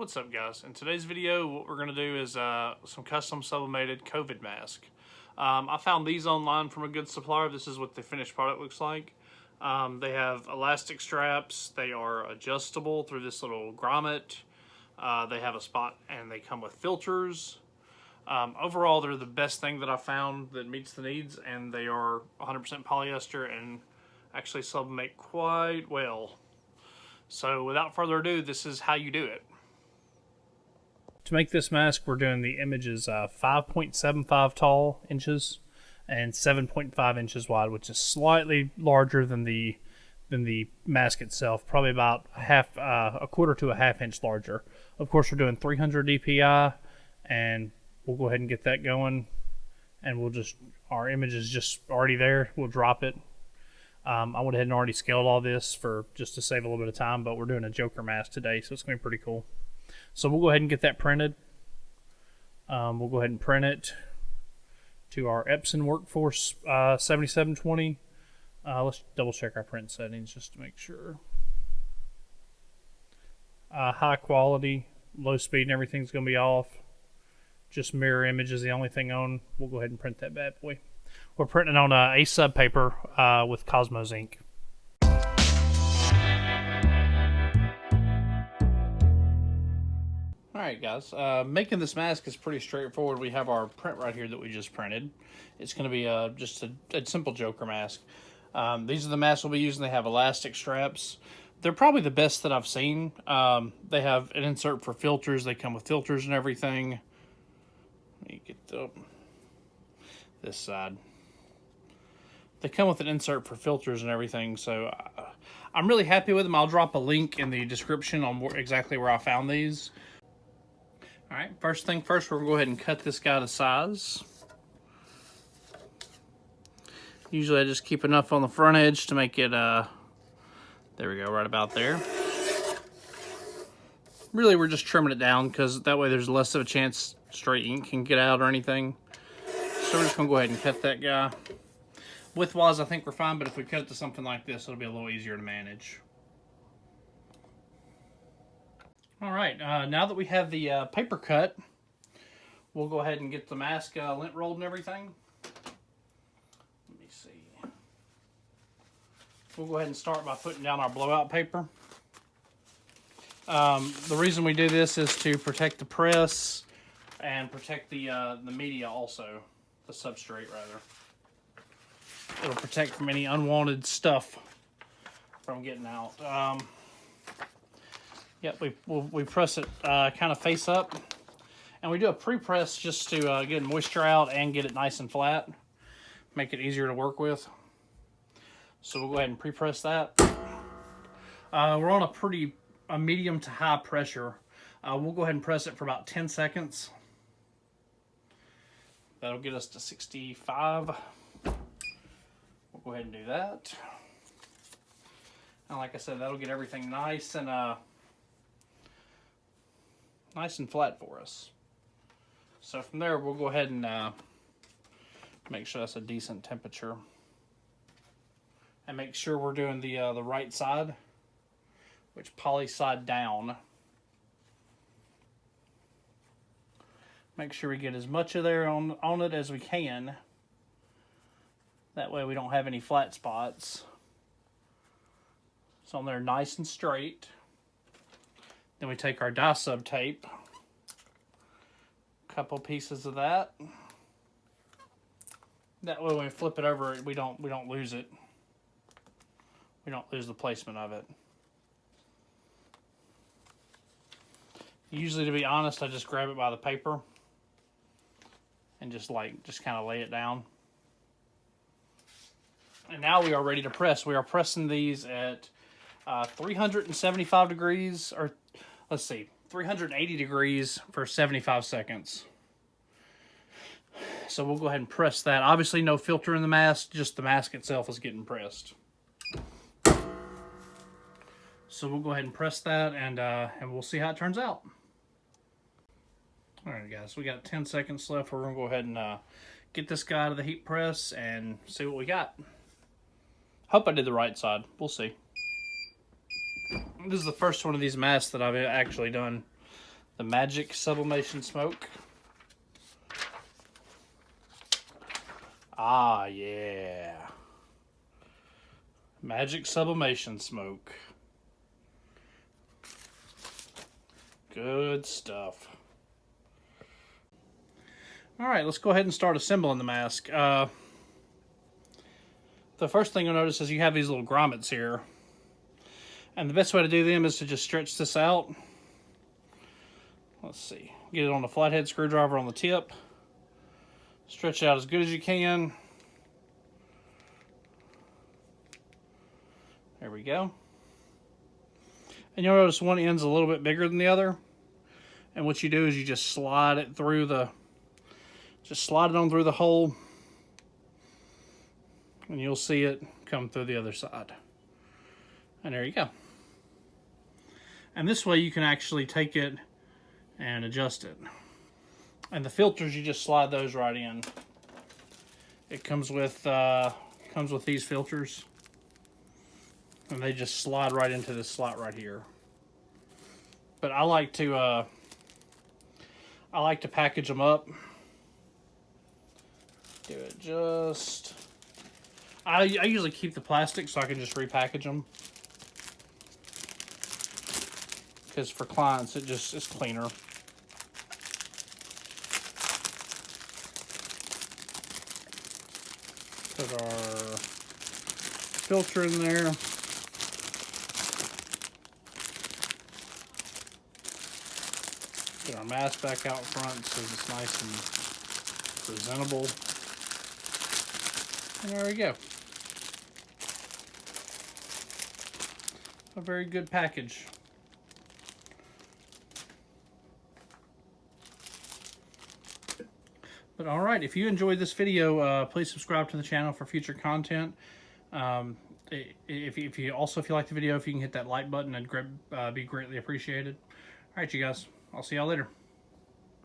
What's up, guys? In today's video, what we're going to do is some custom sublimated COVID mask. I found these online from a good supplier. This is what the finished product looks like. They have elastic straps. They are adjustable through this little grommet. They have a spot and they come with filters. Overall, they're the best thing that I found that meets the needs, and they are 100% polyester and actually sublimate quite well. So without further ado, this is how you do it. To make this mask, we're doing the images 5.75 tall inches and 7.5 inches wide, which is slightly larger than the mask itself, probably about a quarter to a half inch larger. Of course, we're doing 300 DPI, and we'll go ahead and get that going. And our image is just already there. We'll drop it. I went ahead and already scaled all this just to save a little bit of time, but we're doing a Joker mask today, so it's gonna be pretty cool. So we'll go ahead and get that printed. We'll go ahead and print it to our Epson Workforce 7720. Let's double check our print settings just to make sure. High quality, low speed, and everything's going to be off. Just mirror image is the only thing on. We'll go ahead and print that bad boy. We're printing on a sub paper with Cosmos ink. Alright guys, making this mask is pretty straightforward. We have our print right here that we just printed. It's going to be just a simple Joker mask. These are the masks we'll be using. They have elastic straps. They're probably the best that I've seen. They have an insert for filters. They come with filters and everything. Let me get this side. They come with an insert for filters and everything, so I'm really happy with them. I'll drop a link in the description on exactly where I found these. Alright, first thing first, we're going to go ahead and cut this guy to size. Usually I just keep enough on the front edge to make it, there we go, right about there. Really, we're just trimming it down because that way there's less of a chance straight ink can get out or anything. So we're just going to go ahead and cut that guy. Width-wise, I think we're fine, but if we cut it to something like this, it'll be a little easier to manage. Alright, now that we have the paper cut, we'll go ahead and get the mask lint rolled and everything. Let me see. We'll go ahead and start by putting down our blowout paper. The reason we do this is to protect the press and protect the media also, the substrate rather. It'll protect from any unwanted stuff from getting out. Yep, we press it kind of face up, and we do a pre-press just to get moisture out and get it nice and flat, make it easier to work with. So we'll go ahead and pre-press that. We're on a medium to high pressure. We'll go ahead and press it for about 10 seconds. That'll get us to 65. We'll go ahead and do that. And like I said, that'll get everything nice and flat for us. So from there, we'll go ahead and make sure that's a decent temperature, and make sure we're doing the right side, which poly side down. Make sure we get as much of there on it as we can. That way we don't have any flat spots. It's on there nice and straight. Then we take our dye sub tape, a couple pieces of that. That way when we flip it over, we don't lose it. We don't lose the placement of it. Usually, to be honest, I just grab it by the paper and just kind of lay it down. And now we are ready to press. We are pressing these at 375 degrees, or let's see, 380 degrees for 75 seconds. So we'll go ahead and press that. Obviously no filter in the mask, just the mask itself is getting pressed. So we'll go ahead and press that, and we'll see how it turns out. Alright guys, we got 10 seconds left. We're going to go ahead and get this guy to the heat press and see what we got. Hope I did the right side. We'll see. This is the first one of these masks that I've actually done. the Magic Sublimation Smoke. Ah, yeah. Magic Sublimation Smoke. Good stuff. All right, let's go ahead and start assembling the mask. The first thing you'll notice is you have these little grommets here. And the best way to do them is to just stretch this out. Let's see. Get it on the flathead screwdriver on the tip. Stretch it out as good as you can. There we go. And you'll notice one end's a little bit bigger than the other. And what you do is you just slide it through the, slide it on through the hole. And you'll see it come through the other side. And there you go. And this way you can actually take it and adjust it. And the filters, you just slide those right in. It comes with these filters, and they just slide right into this slot right here. But I like to package them up. Do it just. I usually keep the plastic so I can just repackage them. Because for clients, it just is cleaner. Put our filter in there. Get our mask back out front so it's nice and presentable. And there we go. A very good package. But all right, if you enjoyed this video, please subscribe to the channel for future content. If you like the video, if you can hit that like button, it'd be greatly appreciated. All right, you guys, I'll see y'all later.